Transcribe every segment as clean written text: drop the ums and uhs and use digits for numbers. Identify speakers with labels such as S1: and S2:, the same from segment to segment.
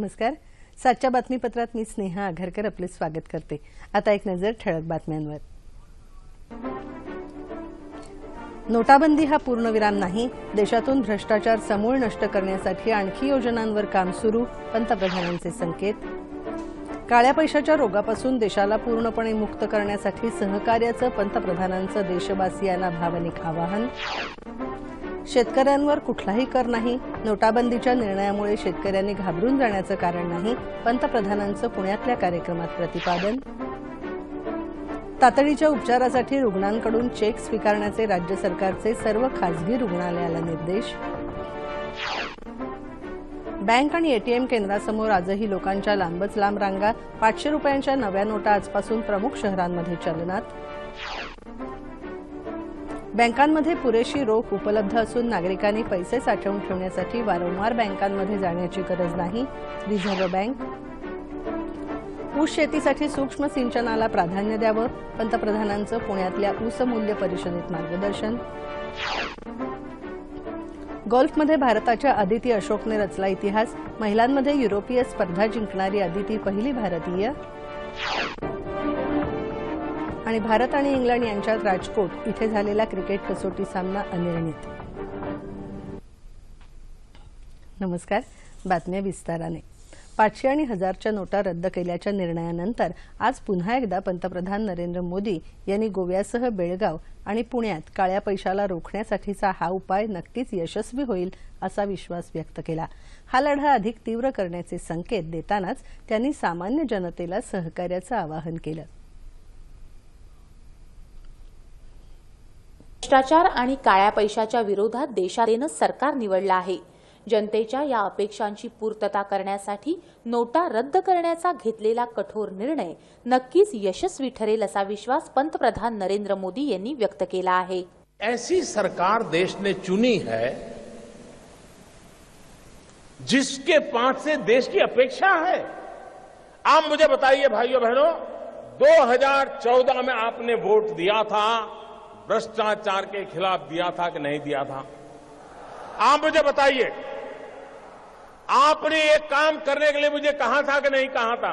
S1: नमस्कार. सातच्या बातमीपत्रात मी स्नेहा आघरकर आपले स्वागत करते. आता एक नजर ठळक बातम्यांवर. नोटाबंदी हा पूर्णविराम नाही. देशातून भ्रष्टाचार समूळ नष्ट करण्यासाठी आणखी योजनांवर काम सुरू. पंतप्रधानांचे संकेत. काळ्या पैशाच्या रोगापासून देशाला पूर्णपणे मुक्त करण्यासाठी सहकार्याचं पंतप्रधानांचं देशवासियांना भावनिक आवाहन. शेतकऱ्यांवर कुठलाही कर नाही. नोटाबंदीच्या निर्णयामुळे शेतकऱ्यांनी घाबरून जाण्याचं कारण नाही. पंतप्रधानांचं पुण्यातल्या कार्यक्रमात प्रतिपादन. तातडीच्या उपचारासाठी रुग्णांकडून चेक स्वीकारण्याचे राज्य सरकारचे सर्व खासगी रुग्णालयाला निर्देश. बँक आणि एटीएम केंद्रासमोर आजही लोकांच्या लांबच लांब रांगा. 500 रुपयांच्या नव्या नोटा आजपासून प्रमुख शहरांमध्ये चलनात. बँकांमध्ये पुरेशी रोख उपलब्ध असून नागरिकांनी पैसे साठवून ठेवण्यासाठी वारंवार बँकांमध्ये जाण्याची गरज नाही. Reserve bank. ऊस शेतीसाठी सूक्ष्म सिंचनाला प्राधान्य द्यावं. पंतप्रधानांचं पुण्यातल्या ऊस मूल्य परिषदेत मार्गदर्शन. गोल्फमध्ये भारताच्या अदिती अशोकने रचला इतिहास. महिलांमध्ये युरोपीय स्पर्धा जिंकणारी अदिती पहिली भारतीय. आणि भारत आणि इंग्लंड यांच्यात राजकोट इथे झालेला क्रिकेट कसोटी सामना अनिर्णित. नमस्कार. बातम्या विस्ताराने. 500 आणि 1000च्या नोटा रद्द केल्याच्या निर्णयानंतर आज पुन्हा एकदा पंतप्रधान नरेंद्र मोदी यांनी गोव्यासह बेळगाव आणि पुण्यात काळ्या पैशाला रोखण्यासाठीचा हा उपाय नक्कीच यशस्वी होईल असा विश्वास व्यक्त केला. हा लढा अधिक तीव्र करण्याचे संकेत देतानाच त्यांनी सामान्य जनतेला सहकार्याचं आवाहन केलं.
S2: भ्रष्टाचार आणि काळ्या पैशाच्या विरोधात देशाने सरकार निवडलं आहे. जनतेच्या या अपेक्षांची पूर्तता करण्यासाठी नोटा रद्द करण्याचा घेतलेला कठोर निर्णय नक्कीच यशस्वी ठरेल असा विश्वास पंतप्रधान नरेंद्र मोदी यांनी व्यक्त केला आहे.
S3: ऐसी सरकार देश ने चुनी है जिसके पास से देश की अपेक्षा है. आप मुझे बताइए भाइयों बहनों, 2014 में आपने वोट दिया था, भ्रष्टाचार के खिलाफ दिया था कि नहीं दिया था? आप मुझे बताइए, आपने एक काम करने के लिए मुझे कहा था कि नहीं कहा था?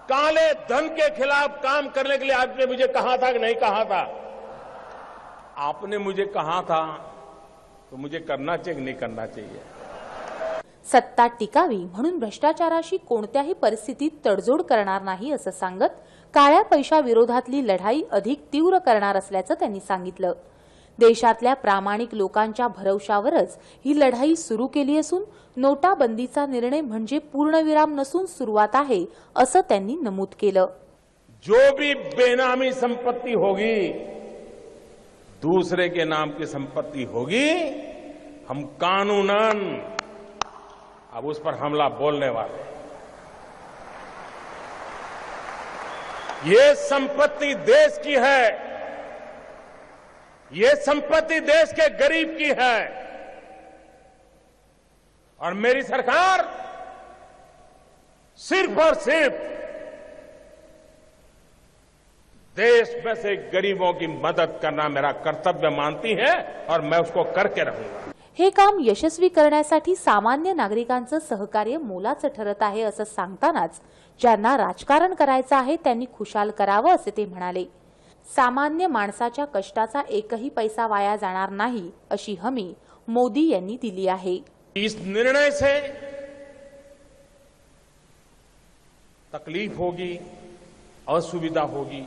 S3: काले धन के खिलाफ काम करने के लिए आपने मुझे कहा था कि नहीं कहा था? आपने मुझे कहा था तो मुझे करना चाहिए कि नहीं करना चाहिए?
S2: सत्ता टिकावी म्हणून भ्रष्टाचाराशी कोणत्याही परिस्थितीत तडजोड करणार नाही असं सांगत काळ्या पैशाविरोधातली लढाई अधिक तीव्र करणार असल्याचं त्यांनी सांगितलं. देशातल्या प्रामाणिक लोकांच्या भरवशावरच ही लढाई सुरू केली असून नोटाबंदीचा निर्णय म्हणजे पूर्णविराम नसून सुरुवात आहे असं त्यांनी नमूद केलं.
S3: जो भी बेनामी संपत्ति होगी, दूसरे के नाम की संपत्ति होगी, हम कानूनन अब उस पर हमला बोलने वाले. ये संपत्ति देश की है, ये संपत्ति देश के गरीब की है और मेरी सरकार सिर्फ और सिर्फ देश में से गरीबों की मदद करना मेरा कर्तव्य मानती है और मैं उसको करके रहूंगा.
S2: हे काम यशस्वी करण्यासाठी सामान्य नागरिकांचं सहकार्य मोलाचं ठरत आहे असं सांगतानाच ज्यांना राजकारण करायचं आहे त्यांनी खुशाल करावं असे ते म्हणाले. सामान्य माणसाच्या कष्टाचा एकही पैसा वाया जाणार नाही अशी हमी मोदी यांनी दिली आहे.
S3: इस निर्णय से तकलीफ होगी, असुविधा होगी,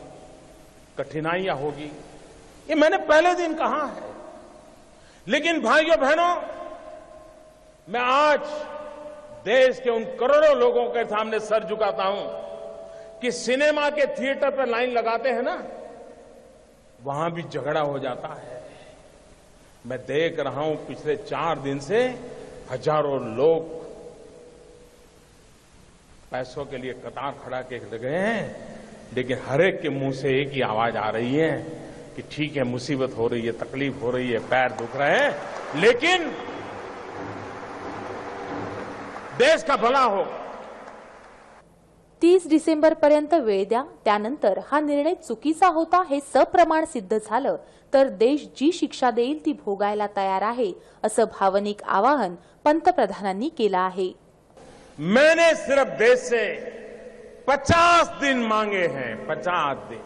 S3: कठिनाइयां होगी, ये मैंने पहले दिन कहा है. लेकिन भाइयों बहनों, मैं आज देश के उन करोड़ों लोगों के सामने सर झुकाता हूं कि सिनेमा के थिएटर पर लाइन लगाते हैं ना, वहां भी झगड़ा हो जाता है. मैं देख रहा हूं पिछले 4 दिन से हजारों लोग पैसों के लिए कतार खड़ा के लगे हैं, लेकिन हर एक के मुंह से एक ही आवाज आ रही है कि ठीक है, मुसीबत हो रही है, तकलीफ हो रही है, पैर दुख रहे हैं, लेकिन देश का भला हो.
S2: 30 डिसेंबरपर्यंत वेळ द्या. त्यानंतर हा निर्णय चुकीचा होता हे सप्रमाण सिद्ध झालं तर देश जी शिक्षा देईल ती भोगायला तयार आहे असं भावनिक आवाहन पंतप्रधानांनी केलं आहे.
S3: मैंने सिर्फ देश से 50 दिन मांगे हैं, 50 दिन।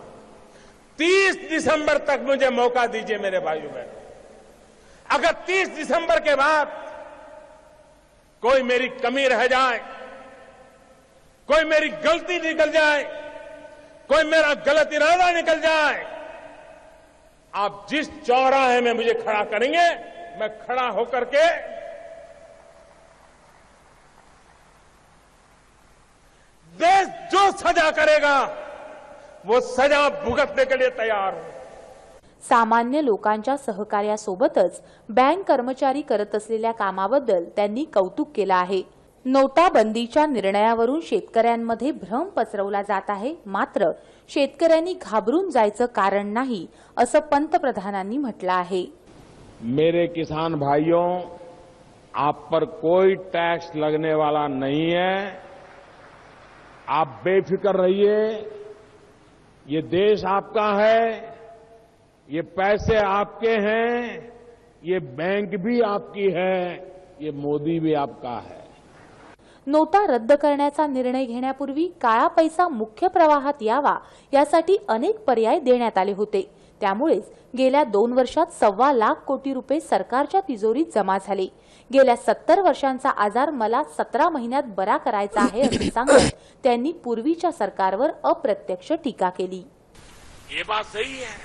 S3: 30 दिसंबर तक मुझे मौका दीजिए मेरे भाइयों बहनों। अगर 30 दिसंबर के बाद कोई मेरी कमी रह जाए, कोई मेरी गलती निकल जाए, कोई मेरा गलत इरादा निकल जाए, आप जिस चौराहे में मुझे खड़ा करेंगे, मैं खड़ा होकर के देश जो सजा करेगा वो सजा भुगतने के लिए तैयार हूं।
S2: सामान्य लोकांच्या सहकार्यासोबतच बँक कर्मचारी करत असलेल्या कामाबद्दल त्यांनी कौतुक केलं आहे। नोटाबंदीच्या निर्णयावरून शेतकऱ्यांमध्ये भ्रम पसरवला जात आहे, मात्र शेतकऱ्यांनी घाबरून जायचं कारण नाही असं पंतप्रधानांनी म्हटलं आहे।
S3: मेरे किसान भाइयों, आप पर कोई टैक्स लगने वाला नहीं है। आप बेफिक्र रहिए। ये देश आपका है, ये पैसे आपके हैं, ये बैंक भी आपकी है, ये मोदी भी आपका है।
S2: नोटा रद्द करण्याचा निर्णय घेण्यापूर्वी काळा पैसा मुख्य प्रवाहात यावा यासाठी अनेक पर्याय देण्यात आले होते। त्यामुळेच गेल्या 2 वर्षात 1.25 लाख कोटी रुपये सरकारच्या तिजोरीत जमा झाले। गेल्या 70 वर्षांचा आजार मला 17 महिन्यात बरा करायचा आहे असे सांगत त्यांनी पूर्वीच्या सरकारवर अप्रत्यक्ष टीका केली।
S3: ये बात सही है,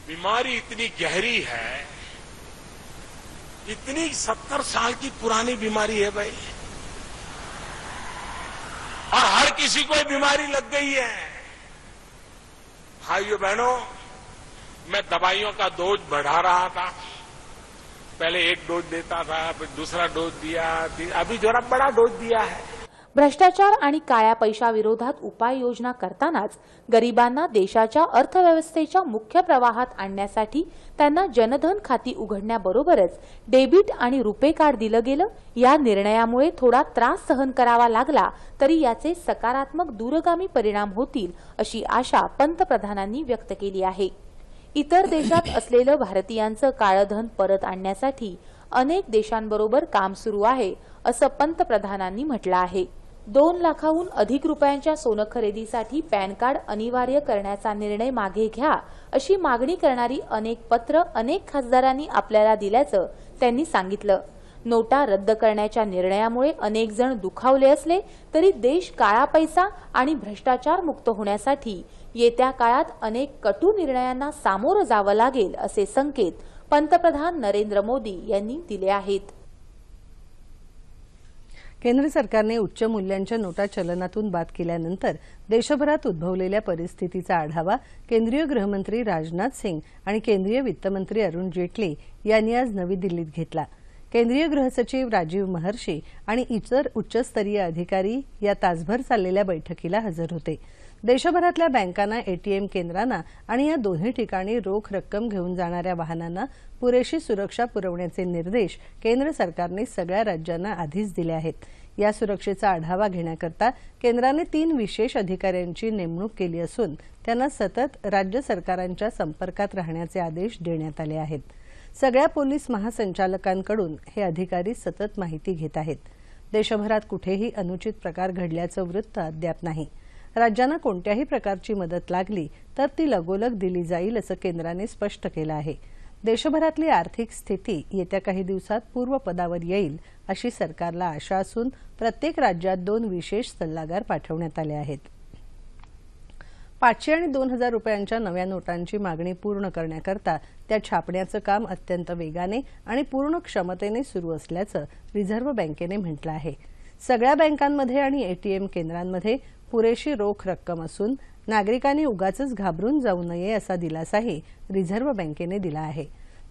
S3: बीमारी इतनी गहरी है, इतनी 70 साल की पुरानी बीमारी है भाई, और हर किसी को बीमारी लग गई है। भाइयों बहनों, मैं दवाइयों का डोज बढ़ा रहा था। पहले 1 डोज देता था, फिर दूसरा डोज दिया, अभी जरा बड़ा डोज दिया है।
S2: भ्रष्टाचार आणि काळ्या पैशाविरोधात उपाययोजना करतानाच गरिबांना देशाच्या अर्थव्यवस्थेच्या मुख्य प्रवाहात आणण्यासाठी त्यांना जनधन खाती उघडण्याबरोबरच डेबिट आणि रुपे कार्ड दिलं गेलं। या निर्णयामुळे थोडा त्रास सहन करावा लागला तरी याचे सकारात्मक दूरगामी परिणाम होतील अशी आशा पंतप्रधानांनी व्यक्त केली आहे। इतर देशात असलेलं भारतीयांचं काळं धन परत आणण्यासाठी अनेक देशांबरोबर काम सुरू आहे असं पंतप्रधानांनी म्हटलं आहे। 2 लाखाहून अधिक रुपयांच्या सोनं खरेदीसाठी पॅन कार्ड अनिवार्य करण्याचा निर्णय मागे घ्या अशी मागणी करणारी अनेक पत्र अनेक खासदारांनी आपल्याला दिल्याचं त्यांनी सांगितलं। नोटा रद्द करण्याच्या निर्णयामुळे अनेक जण दुखावले असले तरी देश काळा पैसा आणि भ्रष्टाचार मुक्त होण्यासाठी येत्या काळात अनेक कटू निर्णयांना सामोरं जावं लागेल असे संकेत पंतप्रधान नरेंद्र मोदी यांनी दिले आहेत।
S1: केंद्र सरकारने उच्च मूल्यांच्या नोटा चलनातून बाद केल्यानंतर देशभरात उद्भवलेल्या परिस्थितीचा आढावा केंद्रीय गृहमंत्री राजनाथ सिंग आणि केंद्रीय वित्तमंत्री अरुण जेटली यांनी आज नवी दिल्लीत घेतला। केंद्रीय गृहसचिव राजीव महर्षी आणि इतर उच्चस्तरीय अधिकारी या तासभर चाललेल्या बैठकीला हजर होते। देशभरातल्या बँकांना, एटीएम केंद्रांना आणि या दोन्ही ठिकाणी रोख रक्कम घेऊन जाणाऱ्या वाहनांना पुरेशी सुरक्षा पुरवण्याचे निर्देश केंद्र सरकारने सगळ्या राज्यांना आधीच दिले आहेत। या सुरक्षेचा आढावा घेण्याकरता केंद्राने 3 विशेष अधिकाऱ्यांची नेमणूक केली असून त्यांना सतत राज्य सरकारांच्या संपर्कात राहण्याचे आदेश देण्यात आले आहेत। सगळ्या पोलीस महासंचालकांकडून हे अधिकारी सतत माहिती घेत आहेत। देशभरात कुठेही अनुचित प्रकार घडल्याचं वृत्त अद्याप नाही। राज्यांना कोणत्याही प्रकारची मदत लागली तर ती लगोलग दिली जाईल असं केंद्राने स्पष्ट केलं आहे। देशभरातली आर्थिक स्थिती येत्या काही दिवसात पूर्वपदावर येईल अशी सरकारला आशा असून प्रत्येक राज्यात 2 विशेष सल्लागार पाठवण्यात आले आहेत। 500 आणि 2000 रुपयांच्या नव्या नोटांची मागणी पूर्ण करण्याकरता त्या छापण्याचं काम अत्यंत वेगाने आणि पूर्ण क्षमतेने सुरू असल्याचं रिझर्व्ह बँकेने म्हटलं आहे। सगळ्या बँकांमध्ये आणि एटीएम केंद्रांमध्ये पुरेशी रोख रक्कम असून नागरिकांनी उगाचच घाबरून जाऊ नये असा दिलासाही रिझर्व्ह बँकेने दिला आहे।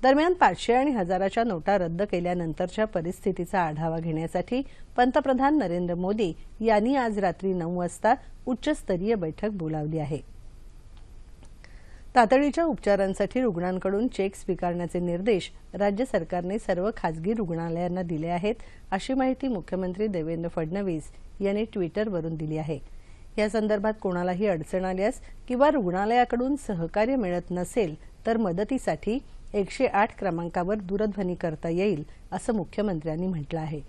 S1: दरम्यान 500 आणि 1000च्या नोटा रद्द केल्यानंतरच्या परिस्थितीचा आढावा घेण्यासाठी पंतप्रधान नरेंद्र मोदी यांनी आज रात्री 9 वाजता उच्चस्तरीय बैठक बोलावली आहे। तातडीच्या उपचारांसाठी रुग्णांकडून चेक स्वीकारण्याचे निर्देश राज्य सरकारने सर्व खासगी रुग्णालयांना दिले आहेत अशी माहिती मुख्यमंत्री देवेंद्र फडणवीस यांनी ट्विटरवरून दिली आहे। या संदर्भात कोणालाही अडचण आल्यास किंवा रुग्णालयाकडून सहकार्य मिळत नसेल तर मदतीसाठी 108 क्रमांकावर दूरध्वनी करता येईल असं मुख्यमंत्र्यांनी म्हटलं आहे।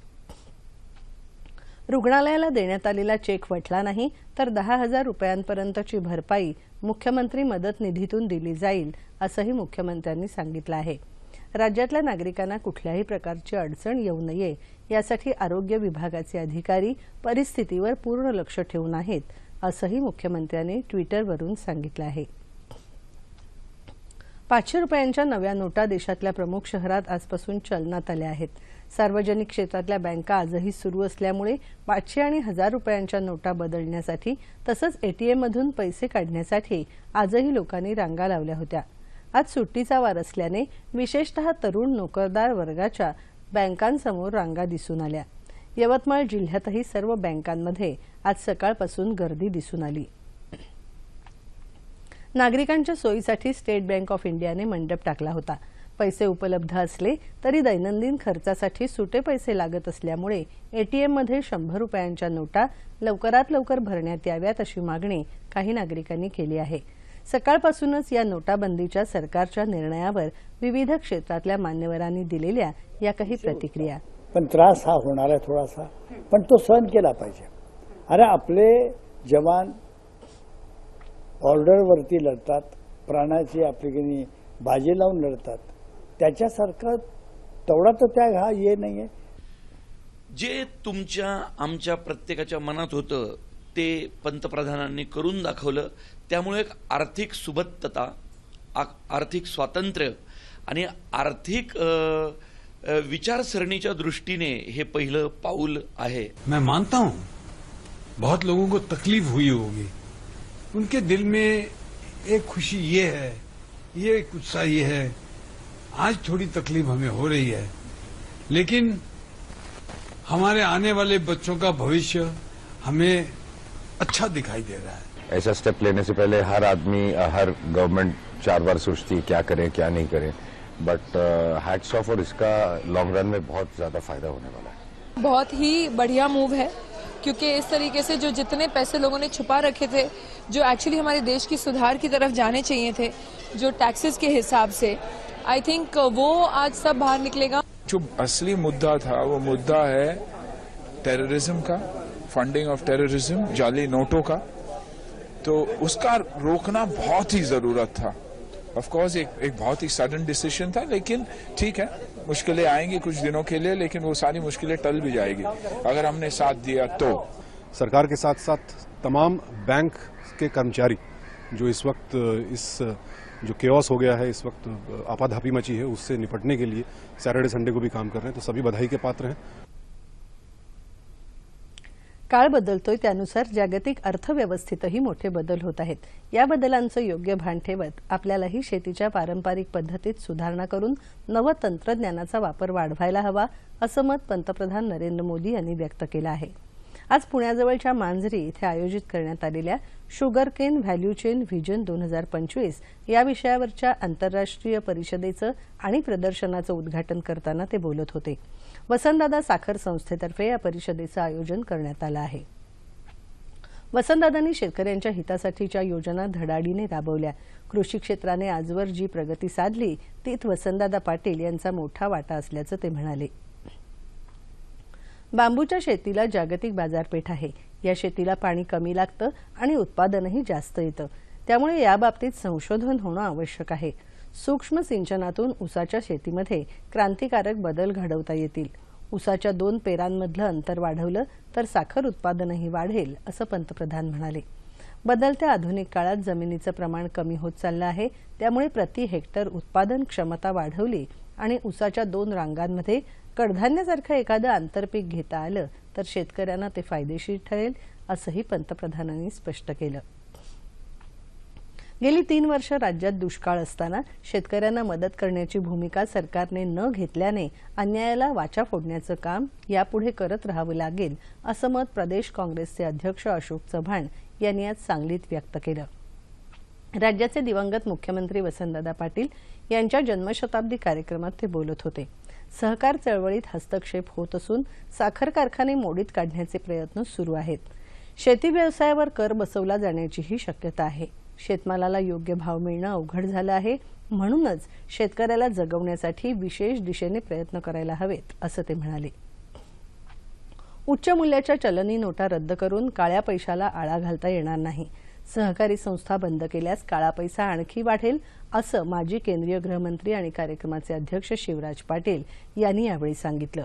S1: रुग्णालयाला देण्यात आलेला चेक वटला नाही तर 10,000 रुपयांपर्यंतची भरपाई मुख्यमंत्री मदत निधीतून दिली जाईल असंही मुख्यमंत्र्यांनी सांगितलं आहे. राज्यातल्या नागरिकांना कुठल्याही प्रकारची अडचण येऊ नये यासाठी आरोग्य विभागाचे अधिकारी परिस्थितीवर पूर्ण लक्ष ठेवून आहेत असंही मुख्यमंत्र्यांनी ट्विटरवरून सांगितलं आहे. 500 रुपयांच्या नव्या नोटा देशातल्या प्रमुख शहरात आजपासून चलनात आल्या आहेत. सार्वजनिक क्षेत्रातल्या बँका आजही सुरू असल्यामुळे 500 आणि 1000 रुपयांच्या नोटा बदलण्यासाठी तसंच एटीएममधून पैसे काढण्यासाठी आजही लोकांनी रांगा लावल्या होत्या. आज सुट्टीचा वार असल्याने विशेषतः तरुण नोकरदार वर्गाच्या बँकांसमोर रांगा दिसून आल्या. यवतमाळ जिल्ह्यातही सर्व बँकांमध्ये आज सकाळपासून गर्दी दिसून आली. नागरिकांच्या सोयीसाठी स्टेट बँक ऑफ इंडियाने मंडप टाकला होता. पैसे उपलब्ध असले तरी दैनंदिन खर्चासाठी सुटे पैसे लागत असल्यामुळे एटीएममध्ये 100 रुपयांच्या नोटा लवकरात लवकर भरण्यात याव्यात अशी मागणी काही नागरिकांनी केली आहे. सकाळपासूनच या नोटाबंदीच्या सरकारच्या निर्णयावर विविध क्षेत्रातल्या मान्यवरांनी दिलेल्या या काही प्रतिक्रिया.
S4: पण त्रास हा होणार आहे थोडासा, पण तो सहन केला पाहिजे. अरे आपले जवान ऑर्डरवरती लढतात, प्राणाची आपली बाजी लावून लढतात, त्याच्यासारखा तेवढा तर त्याग हा ये नाहीये.
S5: जे तुमच्या आमच्या प्रत्येकाच्या मनात होतं ते पंतप्रधानांनी करून दाखवलं. त्यामुळे एक आर्थिक सुबत्तता, आर्थिक स्वातंत्र्य आणि आर्थिक विचारसरणीच्या दृष्टीने हे पहिलं पाऊल आहे.
S6: मैं मानता हूं बहुत लोगों को तकलीफ हुई होगी, उनके दिल में एक खुशी ये है, ये एक उत्साह ये है, आज थोड़ी तकलीफ हमें हो रही है लेकिन हमारे आने वाले बच्चों का भविष्य हमें अच्छा दिखाई दे रहा है.
S7: ऐसा स्टेप लेने से पहले हर आदमी, हर गवर्नमेंट 4 बार सोचती है क्या करें क्या नहीं करें, बट हैट्स ऑफ, और इसका लॉन्ग रन में बहुत ज्यादा फायदा होने वाला है.
S8: बहुत ही बढ़िया मूव है क्योंकि इस तरीके से जो जितने पैसे लोगों ने छुपा रखे थे, जो एक्चुअली हमारे देश की सुधार की तरफ जाने चाहिए थे, जो टैक्सेस के हिसाब से, आई थिंक वो आज सब बाहर निकलेगा.
S9: जो असली मुद्दा था वो मुद्दा है टेररिज्म का, फंडिंग ऑफ टेररिज्म, जाली नोटों का. तो उसका रोकना बहुत ही जरूरत था. ऑफ कोर्स एक बहुत ही सडन डिसीजन था, लेकिन ठीक है, मुश्किलें आएंगी कुछ दिनों के लिए, लेकिन वो सारी मुश्किलें टल भी जाएगी अगर हमने साथ दिया तो.
S10: सरकार के साथ साथ तमाम बैंक के कर्मचारी जो इस वक्त जो केओस हो गया है, इस वक्त आपाधापी मची है, उससे निपटने के लिए सैटरडे संडे को भी काम कर रहे हैं, तो सभी बधाई के पात्र हैं.
S1: काळ बदलतोय त्यानुसार जागतिक अर्थव्यवस्थेतही मोठे बदल होत आहेत. या बदलांचं योग्य भान ठेवत आपल्यालाही शेतीच्या पारंपरिक पद्धतीत सुधारणा करून नव तंत्रज्ञानाचा वापर वाढवायला हवा असं मत पंतप्रधान नरेंद्र मोदी यांनी व्यक्त केलं आहे. आज पुण्याजवळच्या मांजरी इथे आयोजित करण्यात आलेल्या sugar cane value chain vision 2025 या विषयावरच्या आंतरराष्ट्रीय परिषदेचं आणि प्रदर्शनाचं उद्घाटन करताना ते बोलत होते. वसंतदादा साखर संस्थेतर्फे या परिषदेचं आयोजन करण्यात आलं आहे. वसंतदादांनी शेतकऱ्यांच्या हितासाठीच्या योजना धडाडीने राबवल्या. कृषी क्षेत्राने आजवर जी प्रगती साधली तीत वसंतदादा पाटील यांचा मोठा वाटा असल्याचं ते म्हणाले. बांबूच्या शेतीला जागतिक बाजारपेठ आहे. या शेतीला पाणी कमी लागतं आणि उत्पादनही जास्त येतं. त्यामुळे याबाबतीत संशोधन होणं आवश्यक आहे. सूक्ष्म सिंचनातून ऊसाच्या शेतीमध्ये क्रांतिकारक बदल घडवता येतील. ऊसाच्या 2 पेरांमधलं अंतर वाढवलं तर साखर उत्पादनही वाढेल असं पंतप्रधान म्हणाले. बदलत्या आधुनिक काळात जमिनीचं प्रमाण कमी होत चाललं आहे. त्यामुळे प्रति हेक्टर उत्पादन क्षमता वाढवली आणि ऊसाच्या 2 रांगांमध्ये कडधान्यासारखं एखादं आंतरपीक घेता आलं तर शेतकऱ्यांना ते फायदेशीर ठरेल असंही पंतप्रधानांनी स्पष्ट केलं. गेली 3 वर्ष राज्यात दुष्काळ असताना शेतकऱ्यांना मदत करण्याची भूमिका सरकारने न घेतल्याने अन्यायाला वाचा फोडण्याचं काम यापुढे करत राहावं लागेल असं मत प्रदेश काँग्रेसचे अध्यक्ष अशोक चव्हाण यांनी आज सांगलीत व्यक्त केलं. राज्याचे दिवंगत मुख्यमंत्री वसंतदादा पाटील यांच्या जन्मशताब्दी कार्यक्रमात ते बोलत होते. सहकार चळवळीत हस्तक्षेप होत असून साखर कारखाने मोडीत काढण्याचे प्रयत्न सुरू आहेत. शेती व्यवसायावर कर बसवला जाण्याचीही शक्यता आहे. शेतमालाला योग्य भाव मिळणं अवघड झालं आहे. म्हणूनच शेतकऱ्याला जगवण्यासाठी विशेष दिशेने प्रयत्न करायला हवेत असं ते म्हणाले. उच्च मूल्याच्या चलनी नोटा रद्द करून काळ्या पैशाला आळा घालता येणार नाही. सहकारी संस्था बंद केल्यास काळा पैसा आणखी वाढेल, असं माजी केंद्रीय गृहमंत्री आणि कार्यक्रमाचे अध्यक्ष शिवराज पाटील यांनी यावेळी सांगितलं.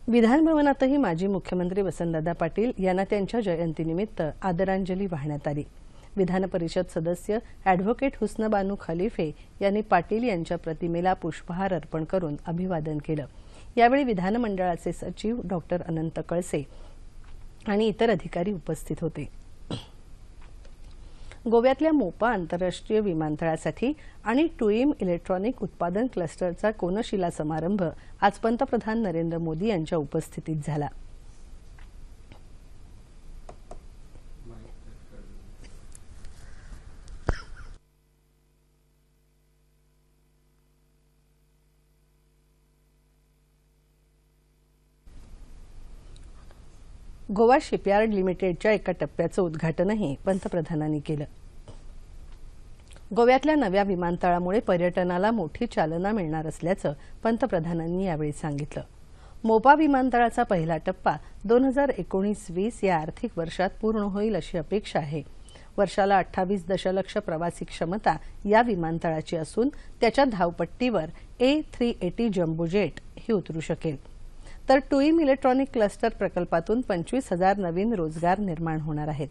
S1: विधानभवनातही माजी मुख्यमंत्री वसंतदादा पाटील यांना त्यांच्या जयंतीनिमित्त आदरांजली वाहण्यात आली. विधान परिषद सदस्य अॅडव्होकेट हुस्नबानू खलिफे यांनी पाटील यांच्या प्रतिमेला पुष्पहार अर्पण करून अभिवादन केलं. यावेळी विधानमंडळाचे सचिव डॉक्टर अनंत कळसे आणि इतर अधिकारी उपस्थित होते. गोव्यातल्या मोपा आंतरराष्ट्रीय विमानतळासाठी आणि टुईम इलेक्ट्रॉनिक उत्पादन क्लस्टरचा कोनशिला समारंभ आज पंतप्रधान नरेंद्र मोदी यांच्या उपस्थितीत झाला. गोवा शिपयार्ड लिमिटेडच्या एका टप्प्याचं उद्घाटनही पंतप्रधानांनी केलं. गोव्यातल्या नव्या विमानतळामुळे पर्यटनाला मोठी चालना मिळणार असल्याचं पंतप्रधानांनी यावेळी सांगितलं. मोपा विमानतळाचा पहिला टप्पा 2019-20 या आर्थिक वर्षात पूर्ण होईल अशी अपेक्षा आहे. वर्षाला 28 दशलक्ष प्रवासी क्षमता या विमानतळाची असून त्याच्या धावपट्टीवर A380 जम्बो जेट ही उतरू शकेल. तर टुईम इलेक्ट्रॉनिक क्लस्टर प्रकल्पातून 25,000 नवीन रोजगार निर्माण होणार आहेत.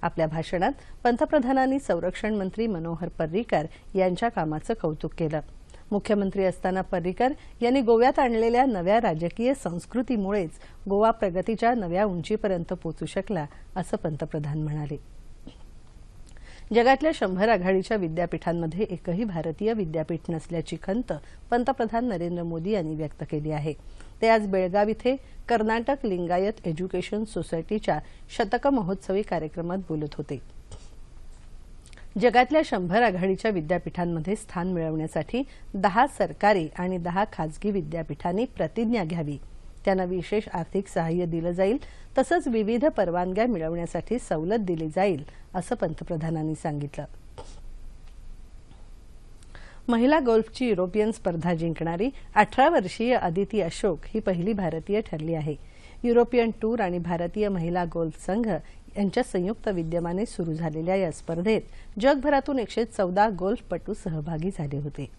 S1: आपल्या भाषणात पंतप्रधानांनी संरक्षण मंत्री मनोहर पर्रीकर यांच्या कामाचं कौतुक केलं. मुख्यमंत्री असताना पर्रीकर यांनी गोव्यात आणलेल्या नव्या राजकीय संस्कृतीमुळेच गोवा प्रगतीच्या नव्या उंचीपर्यंत पोहोचू शकला, असं पंतप्रधान म्हणाले. जगातल्या 100 आघाडीच्या विद्यापीठांमध्ये एकही भारतीय विद्यापीठ नसल्याची खंत पंतप्रधान नरेंद्र मोदी यांनी व्यक्त केली आहे. ते आज बेळगाव इथे कर्नाटक लिंगायत एज्युकेशन सोसायटीच्या शतक महोत्सवी कार्यक्रमात बोलत होते. जगातल्या 100 आघाडीच्या विद्यापीठांमध्ये स्थान मिळवण्यासाठी 10 सरकारी आणि 10 खासगी विद्यापीठांनी प्रतिज्ञा घ्यावी. त्यांना विशेष आर्थिक सहाय्य दिलं जाईल, तसंच विविध परवानग्या मिळवण्यासाठी सवलत दिली जाईल, असं पंतप्रधानांनी सांगितलं. महिला गोल्फची युरोपियन स्पर्धा जिंकणारी 18 वर्षीय अदिती अशोक ही पहिली भारतीय ठरली आहे. युरोपियन टूर आणि भारतीय महिला गोल्फ संघ यांच्या संयुक्त विद्यमाने सुरू झालेल्या या स्पर्धेत जगभरातून 114 गोल्फपटू सहभागी झाले होते.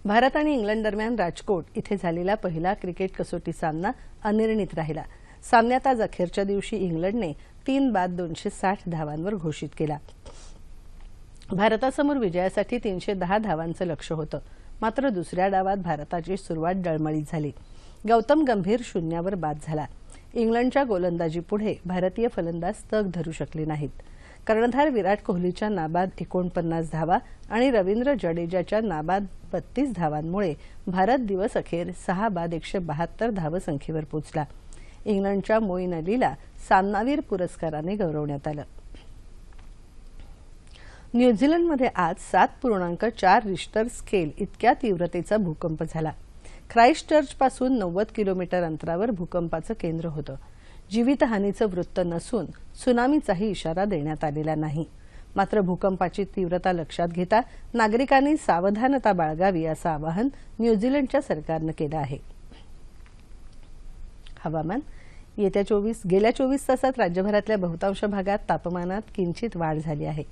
S1: भारत आणि इंग्लंड दरम्यान राजकोट इथे झालेला पहिला क्रिकेट कसोटी सामना अनिर्णित राहिला. सामन्यात आज अखेरच्या दिवशी इंग्लंडने 3 बाद 260 धावांवर घोषित केला. भारतासमोर विजयासाठी 310 धावांचं लक्ष्य होतं. मात्र दुसऱ्या डावात भारताची सुरुवात डळमळीत झाली. गौतम गंभीर शून्यावर बाद झाला. इंग्लंडच्या गोलंदाजीपुढे भारतीय फलंदाज तग धरू शकले नाहीत. कर्णधार विराट कोहलीच्या नाबाद 49 धावा आणि रवींद्र जडेजाच्या नाबाद 32 धावांमुळे भारत दिवस अखेर 6 बाद 172 धावसंख्येवर पोहोचला. इंग्लंडच्या मोईन अलीला सामनावीर पुरस्काराने गौरवण्यात आलं. न्यूझीलंडमध्ये आज 7.4 रिश्टर स्केल इतक्या तीव्रतेचा भूकंप झाला. ख्राइस्टचर्चपासून 90 किलोमीटर अंतरावर भूकंपाचं केंद्र होतं. जीवितहानीचं वृत्त नसून त्सुनामीचाही इशारा देण्यात आलेला नाही. मात्र भूकंपाची तीव्रता लक्षात घेता नागरिकांनी सावधानता बाळगावी असं आवाहन न्यूझीलंडच्या सरकारनं केलं आहे. हवामान. गेल्या 24 तासात राज्यभरातल्या बहुतांश भागात तापमानात किंचित वाढ झाली आहे.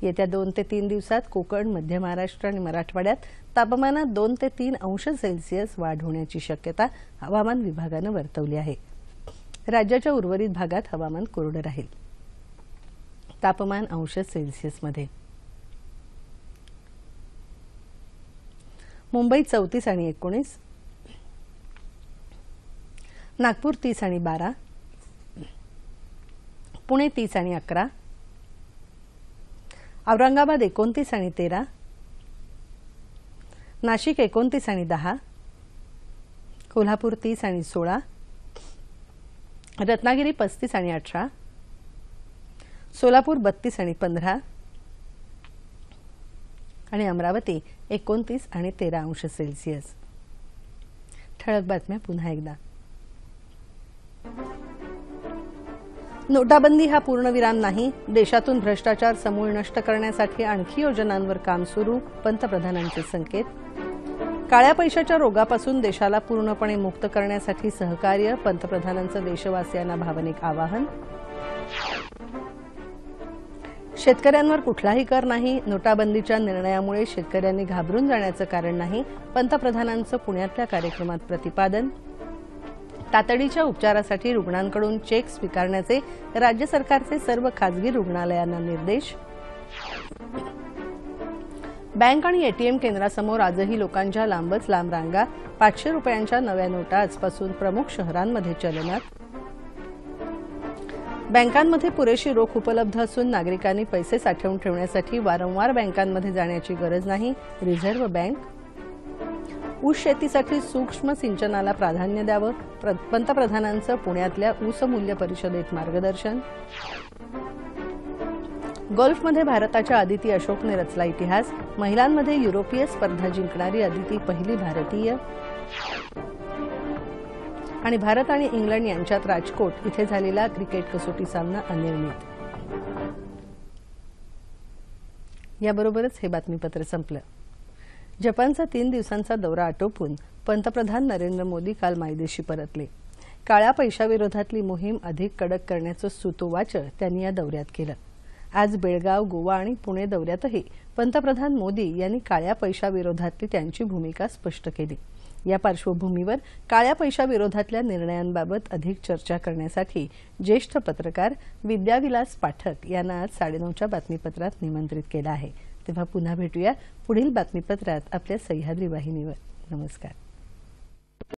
S1: येत्या 2 ते 3 दिवसात कोकण, मध्य महाराष्ट्र आणि मराठवाड्यात तापमानात 2 ते 3 अंश सेल्सिअस वाढ होण्याची शक्यता हवामान विभागानं वर्तवली आहे. राज्याच्या उर्वरित भागात हवामान कोरडं राहील. तापमान अंश सेल्सिअसमध्ये. मुंबई 34 आणि 19, नागपूर 30 आणि 12, पुणे 30 आणि 11, औरंगाबाद 29 आणि 13, नाशिक 29 आणि 10, कोल्हापूर 30 आणि 16, रत्नागिरी 35 आणि 18, सोलापूर 32 आणि 15 आणि अमरावती 29 आणि 13 अंश सेल्सिअस. ठळक बातम्या पुन्हा एकदा. नोटाबंदी हा पूर्णविराम नाही. देशातून भ्रष्टाचार समूळ नष्ट करण्यासाठी आणखी योजनांवर काम सुरू. पंतप्रधानांचे संकेत. काळ्या पैशाच्या रोगापासून देशाला पूर्णपणे मुक्त करण्यासाठी सहकार्य, पंतप्रधानांचं देशवासियांना भावनिक आवाहन. शेतकऱ्यांवर कुठलाही कर नाही, नोटाबंदीच्या निर्णयामुळे शेतकऱ्यांनी घाबरून जाण्याचं कारण नाही, पंतप्रधानांचं पुण्यातल्या कार्यक्रमात प्रतिपादन. तातडीच्या उपचारासाठी रुग्णांकडून चेक स्वीकारण्याचे राज्य सरकारचे सर्व खासगी रुग्णालयांना निर्देश. बँक आणि एटीएम केंद्रासमोर आजही लोकांच्या लांबच लांब रांगा. 500 रुपयांच्या नव्या नोटा आजपासून प्रमुख शहरांमध्ये चलनात. बँकांमध्ये पुरेशी रोख उपलब्ध असून नागरिकांनी पैसे साठवून ठेवण्यासाठी वारंवार बँकांमध्ये जाण्याची गरज नाही, रिझर्व्ह बँक. ऊस शेतीसाठी सूक्ष्म सिंचनाला प्राधान्य द्यावं, पंतप्रधानांचं पुण्यातल्या ऊस मूल्य परिषदेत मार्गदर्शन. गोल्फमध्ये भारताच्या अदिती अशोकने रचला इतिहास. महिलांमध्ये युरोपीय स्पर्धा जिंकणारी अदिती पहिली भारतीय. आणि भारत आणि इंग्लंड यांच्यात राजकोट इथे झालेला क्रिकेट कसोटी सामना अनिर्णित. याबरोबरच हे बातमीपत्र संपलं. जपानचा 3 दिवसांचा दौरा आटोपून पंतप्रधान नरेंद्र मोदी काल मायदेशी परतले. काळ्या पैशाविरोधातली मोहीम अधिक कडक करण्याचं सूतोवाच त्यांनी या दौऱ्यात केलं. आज बेळगाव, गोवा आणि पुणे दौऱ्यातही पंतप्रधान मोदी यांनी काळ्या पैशाविरोधातली त्यांची भूमिका स्पष्ट केली. या पार्श्वभूमीवर काळ्या पैशाविरोधातल्या निर्णयांबाबत अधिक चर्चा करण्यासाठी ज्येष्ठ पत्रकार विद्याविलास पाठक यांना आज 9:30च्या बातमीपत्रात निमंत्रित केलं आहे. तेव्हा पुन्हा भेटूया पुढील बातमीपत्रात आपल्या सह्याद्री वाहिनीवर. नमस्कार.